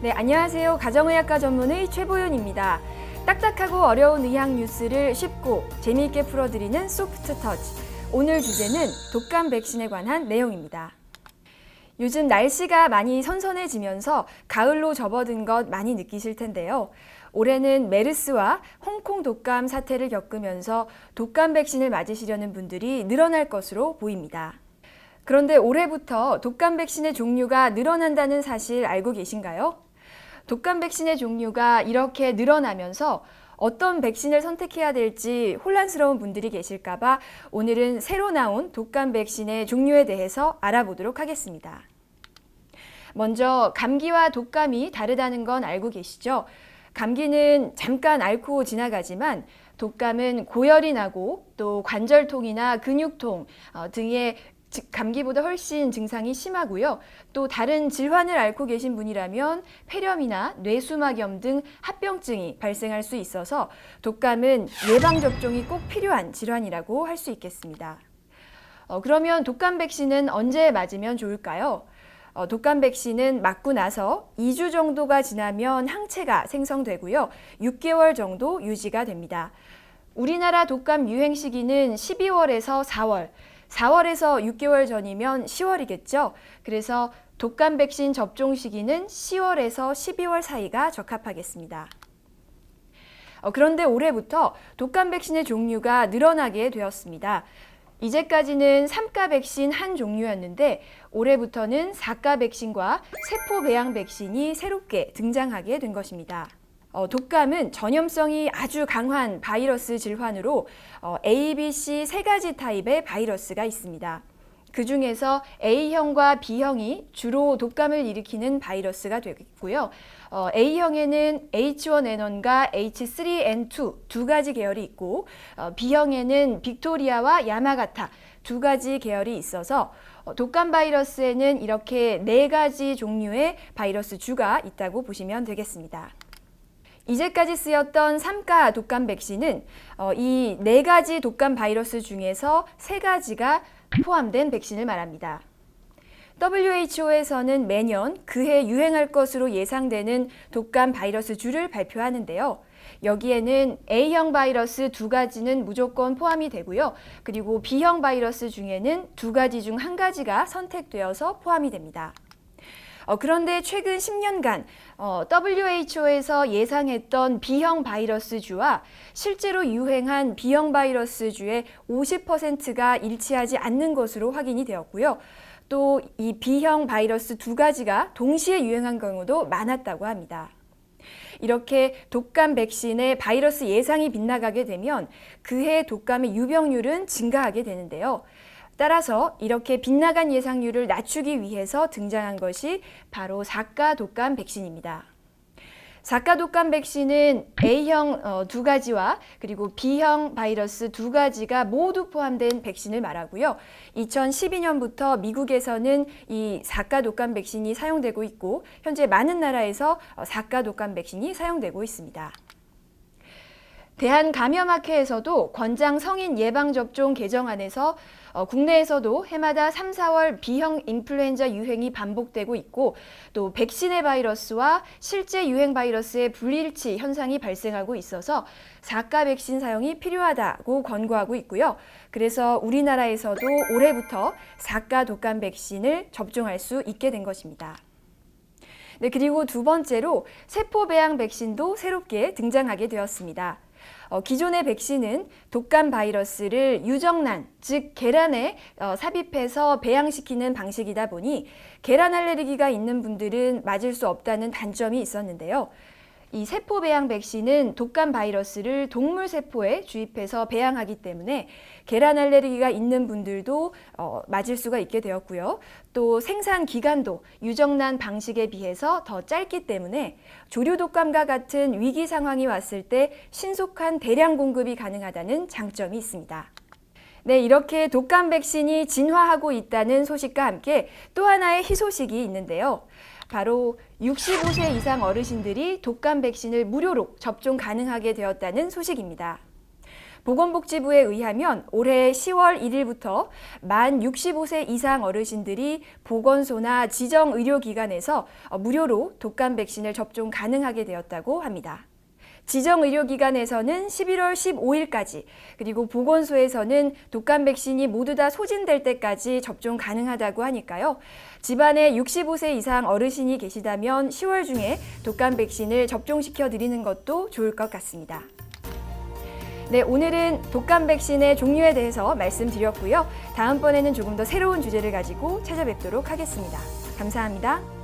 네, 안녕하세요. 가정의학과 전문의 최보윤입니다. 딱딱하고 어려운 의학 뉴스를 쉽고 재미있게 풀어드리는 소프트 터치. 오늘 주제는 독감 백신에 관한 내용입니다. 요즘 날씨가 많이 선선해지면서 가을로 접어든 것 많이 느끼실 텐데요. 올해는 메르스와 홍콩 독감 사태를 겪으면서 독감 백신을 맞으시려는 분들이 늘어날 것으로 보입니다. 그런데 올해부터 독감 백신의 종류가 늘어난다는 사실 알고 계신가요? 독감 백신의 종류가 이렇게 늘어나면서 어떤 백신을 선택해야 될지 혼란스러운 분들이 계실까 봐 오늘은 새로 나온 독감 백신의 종류에 대해서 알아보도록 하겠습니다. 먼저 감기와 독감이 다르다는 건 알고 계시죠? 감기는 잠깐 앓고 지나가지만 독감은 고열이 나고 또 관절통이나 근육통 등의 감기보다 훨씬 증상이 심하고요. 또 다른 질환을 앓고 계신 분이라면 폐렴이나 뇌수막염 등 합병증이 발생할 수 있어서 독감은 예방접종이 꼭 필요한 질환이라고 할 수 있겠습니다. 그러면 독감 백신은 언제 맞으면 좋을까요? 독감 백신은 맞고 나서 2주 정도가 지나면 항체가 생성되고요. 6개월 정도 유지가 됩니다. 우리나라 독감 유행 시기는 12월에서 4월, 4월에서 6개월 전이면 10월이겠죠. 그래서 독감 백신 접종 시기는 10월에서 12월 사이가 적합하겠습니다. 그런데 올해부터 독감 백신의 종류가 늘어나게 되었습니다. 이제까지는 3가 백신 한 종류였는데 올해부터는 4가 백신과 세포 배양 백신이 새롭게 등장하게 된 것입니다. 독감은 전염성이 아주 강한 바이러스 질환으로 A, B, C 세 가지 타입의 바이러스가 있습니다. 그 중에서 A형과 B형이 주로 독감을 일으키는 바이러스가 되겠고요. A형에는 H1N1과 H3N2 두 가지 계열이 있고 B형에는 빅토리아와 야마가타 두 가지 계열이 있어서 독감 바이러스에는 이렇게 네 가지 종류의 바이러스 주가 있다고 보시면 되겠습니다. 이제까지 쓰였던 3가 독감 백신은 이 네 가지 독감 바이러스 중에서 세 가지가 포함된 백신을 말합니다. WHO에서는 매년 그해 유행할 것으로 예상되는 독감 바이러스 주를 발표하는데요. 여기에는 A형 바이러스 두 가지는 무조건 포함이 되고요. 그리고 B형 바이러스 중에는 두 가지 중 한 가지가 선택되어서 포함이 됩니다. 그런데 최근 10년간 WHO에서 예상했던 B형 바이러스주와 실제로 유행한 B형 바이러스주의 50%가 일치하지 않는 것으로 확인이 되었고요. 또 이 B형 바이러스 두 가지가 동시에 유행한 경우도 많았다고 합니다. 이렇게 독감 백신의 바이러스 예상이 빗나가게 되면 그해 독감의 유병률은 증가하게 되는데요. 따라서 이렇게 빗나간 예상률을 낮추기 위해서 등장한 것이 바로 4가 독감 백신입니다. 4가 독감 백신은 A형 두 가지와 그리고 B형 바이러스 두 가지가 모두 포함된 백신을 말하고요. 2012년부터 미국에서는 이 4가 독감 백신이 사용되고 있고 현재 많은 나라에서 4가 독감 백신이 사용되고 있습니다. 대한감염학회에서도 권장 성인 예방접종 개정안에서 국내에서도 해마다 3, 4월 B형 인플루엔자 유행이 반복되고 있고 또 백신의 바이러스와 실제 유행 바이러스의 불일치 현상이 발생하고 있어서 4가 백신 사용이 필요하다고 권고하고 있고요. 그래서 우리나라에서도 올해부터 4가 독감 백신을 접종할 수 있게 된 것입니다. 네, 그리고 두 번째로 세포 배양 백신도 새롭게 등장하게 되었습니다. 기존의 백신은 독감 바이러스를 유정란, 즉 계란에 삽입해서 배양시키는 방식이다 보니 계란 알레르기가 있는 분들은 맞을 수 없다는 단점이 있었는데요. 이 세포 배양 백신은 독감 바이러스를 동물 세포에 주입해서 배양하기 때문에 계란 알레르기가 있는 분들도 맞을 수가 있게 되었고요. 또 생산 기간도 유정란 방식에 비해서 더 짧기 때문에 조류 독감과 같은 위기 상황이 왔을 때 신속한 대량 공급이 가능하다는 장점이 있습니다. 네, 이렇게 독감 백신이 진화하고 있다는 소식과 함께 또 하나의 희소식이 있는데요. 바로 65세 이상 어르신들이 독감 백신을 무료로 접종 가능하게 되었다는 소식입니다. 보건복지부에 의하면 올해 10월 1일부터 만 65세 이상 어르신들이 보건소나 지정 의료기관에서 무료로 독감 백신을 접종 가능하게 되었다고 합니다. 지정 의료기관에서는 11월 15일까지, 그리고 보건소에서는 독감 백신이 모두 다 소진될 때까지 접종 가능하다고 하니까요. 집안에 65세 이상 어르신이 계시다면 10월 중에 독감 백신을 접종시켜 드리는 것도 좋을 것 같습니다. 네, 오늘은 독감 백신의 종류에 대해서 말씀드렸고요. 다음번에는 조금 더 새로운 주제를 가지고 찾아뵙도록 하겠습니다. 감사합니다.